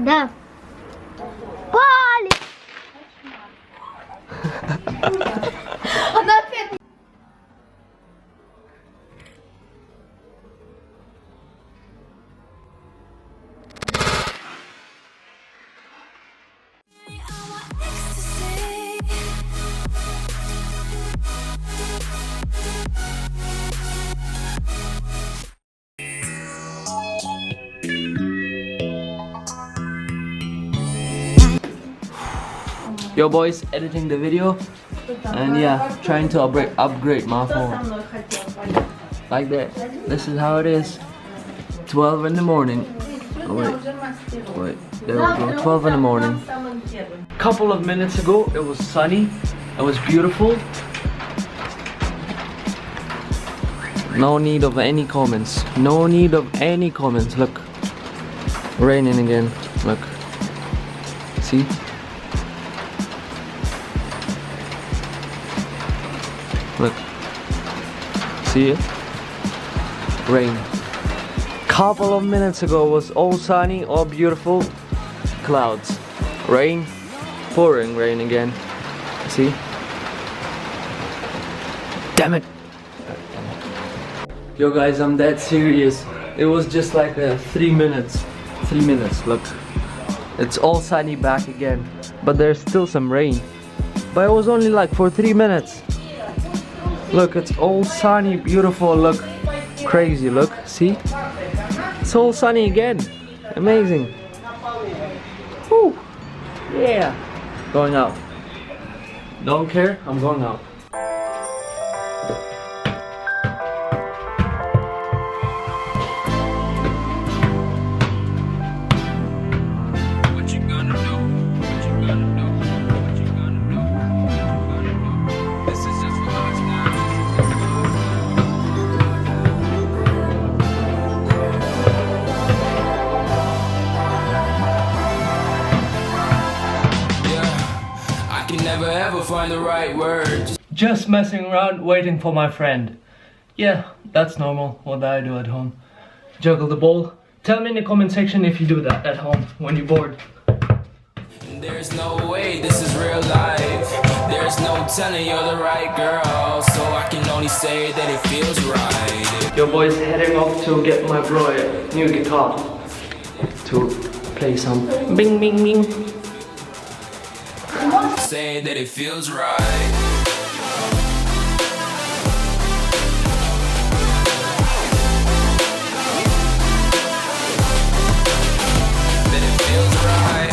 Да. Пали! Она опять... Yo boys, editing the video and yeah, trying to upgrade my phone. Like that. This is how it is. 12 in the morning. Oh, wait, there we go. 12 in the morning. Couple of minutes ago, it was sunny. It was beautiful. No need of any comments. No need of any comments. Look, raining again. Look. See? Look, see it? Rain. Couple of minutes ago was all sunny, all beautiful. Clouds. Rain. Pouring rain again. See? Damn it! Yo guys, I'm that serious. It was just like 3 minutes. 3 minutes, look. It's all sunny back again. But there's still some rain. But it was only like for 3 minutes. Look, it's all sunny, beautiful, look. Crazy, look, see? It's all sunny again. Amazing. Woo. Yeah. Going out. Don't care, I'm going out. Never ever find the right words. Just messing around, waiting for my friend. Yeah, that's normal, what I do at home. Juggle the ball. Tell me in the comment section if you do that at home when you're bored. There's no way this is real life. There's no telling you're the right girl. So I can only say that it feels right. Yo boys, heading off to get my bro a new guitar to play some bing bing bing. Say that it feels right. It feels right.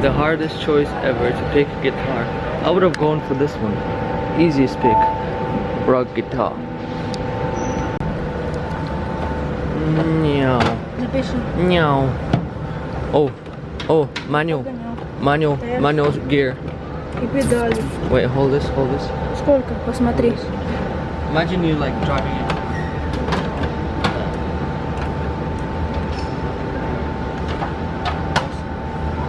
The hardest choice ever to pick a guitar. I would have gone for this one. Easiest pick. Rock guitar. Meow. Запиши. Meow. Oh, manual. Manual gear. И педали. Wait, hold this. Сколько? Посмотри. Imagine you like driving it.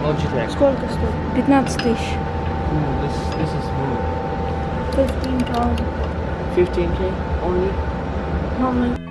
Logitech. Сколько стоит? 15 тысяч. Ooh, this is smooth. 15,000. 15k only. Only.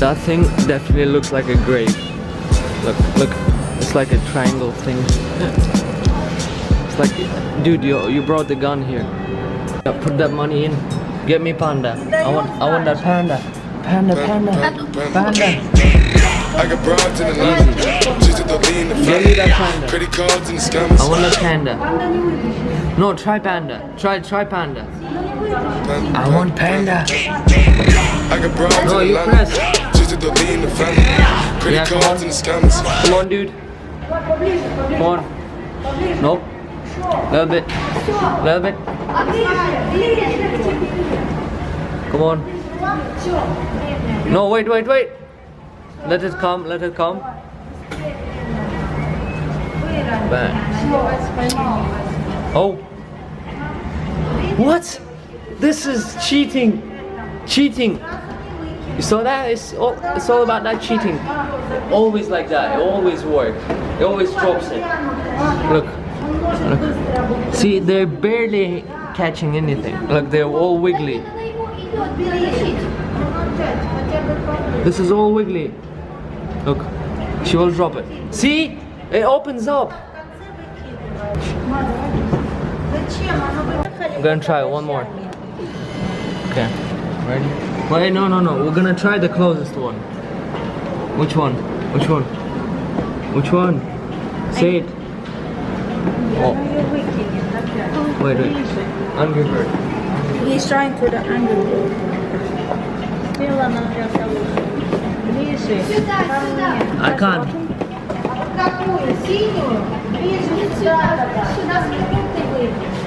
That thing definitely looks like a grave. Look, it's like a triangle thing. It's like, dude, you brought the gun here. Put that money in. Get me panda. I want that panda. Panda. I got broads in the line. Just to the lean, the Give me that panda. credit cards and the scammers. I want that panda. No, try panda. Try panda. I want panda. I got broads No, in the you line. press. Just to the lean, the family. Credit Yeah, come cards on. and the scammers. Come on, dude. Come on. Nope. Little bit. Come on. No, wait. Let it come. Bang. Oh. What? This is cheating. You saw that? It's all about that cheating. Always like that. It always works. It always drops it. Look. See, they're barely catching anything. Look, they're all wiggly. This is all wiggly. Look, she will drop it. See? It opens up. I'm gonna try one more. Okay, ready? Wait, no. We're gonna try the closest one. Which one? Say it. Oh. Wait. Angry Bird. He's trying to the angle. I can't. Какую? Синюю? Вижу, сюда. Сюда с минуты выйдешь.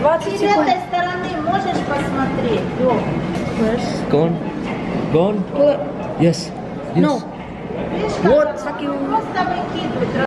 20 И с секунд. этой стороны можешь посмотреть, Лёв? Go on. Yes. No. Видишь, What? как просто выкидывать.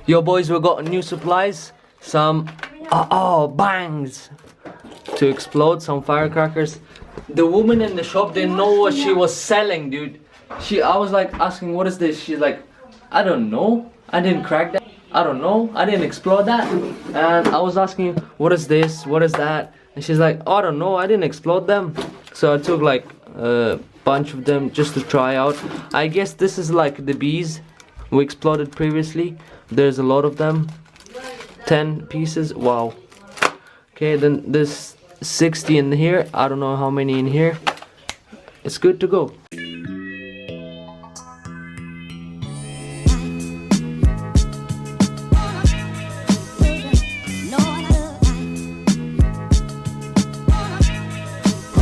Yo boys, we got new supplies. Some bangs to explode, some firecrackers. The woman in the shop didn't know what she was selling, dude. I was like asking, what is this? She's like, I don't know. I didn't crack that. I don't know. I didn't explode that. And I was asking, what is this? What is that? And she's like, oh, I don't know. I didn't explode them. So I took like a bunch of them just to try out. I guess this is like the bees we exploded previously. There's a lot of them. 10 pieces. Wow. Okay, then there's 60 in here. I don't know how many in here. It's good to go.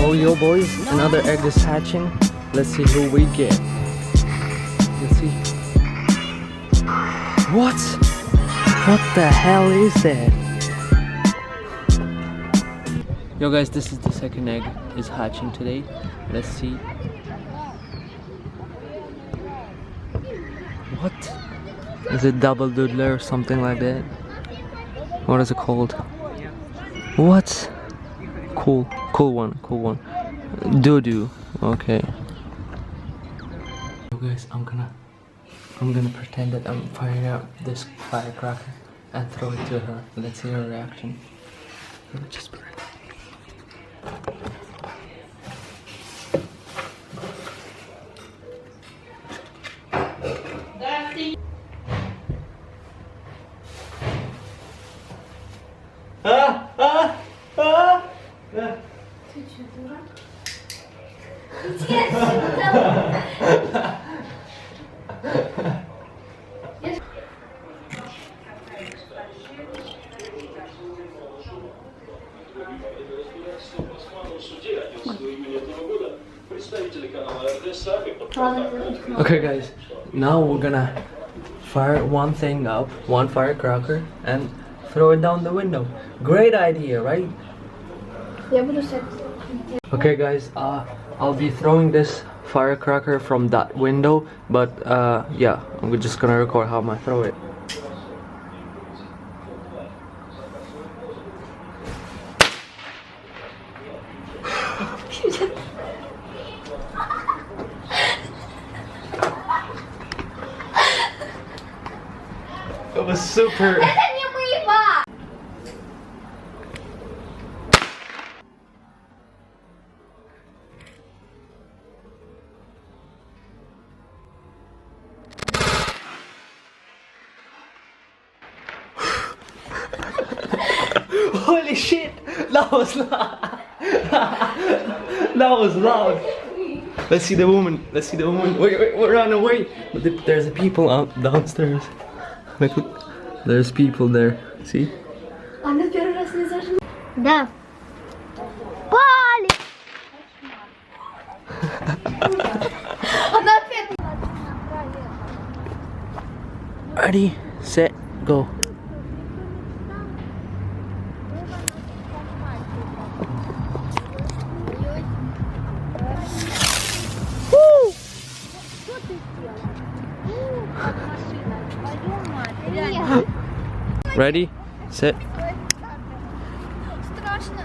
Oh yo boys, another egg is hatching. Let's see who we get. Let's see. What? What the hell is that? Yo guys, this is the second egg is hatching today. Let's see. What? Is it double doodler or something like that? What is it called? What? Cool one. Doo-doo. Okay. So guys, I'm gonna pretend that I'm firing out this firecracker and throw it to her. Let's see her reaction. Just pretend. Okay guys, now we're gonna fire one thing up, one firecracker, and throw it down the window. Great idea, right? Okay guys, I'll be throwing this firecracker from that window, but yeah, I'm just gonna record how I'm gonna throw it. It was super. Holy shit! That was loud. That was loud. Let's see the woman. Wait, run away. There's people out downstairs. Look, there's people there. See? Да. Пали! Ready, set, go. Ready, set. Страшно.